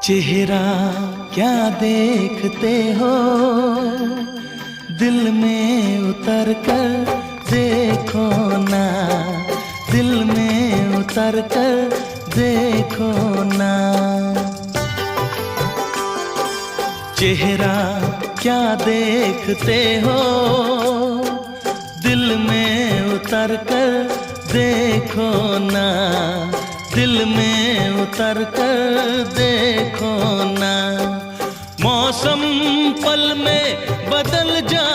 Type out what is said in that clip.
चेहरा क्या देखते हो, दिल में उतर कर देखो ना, दिल में उतर कर देखो ना। चेहरा क्या देखते हो, दिल में उतर कर देखो ना, दिल में उतर कर देखो ना। मौसम पल में बदल जा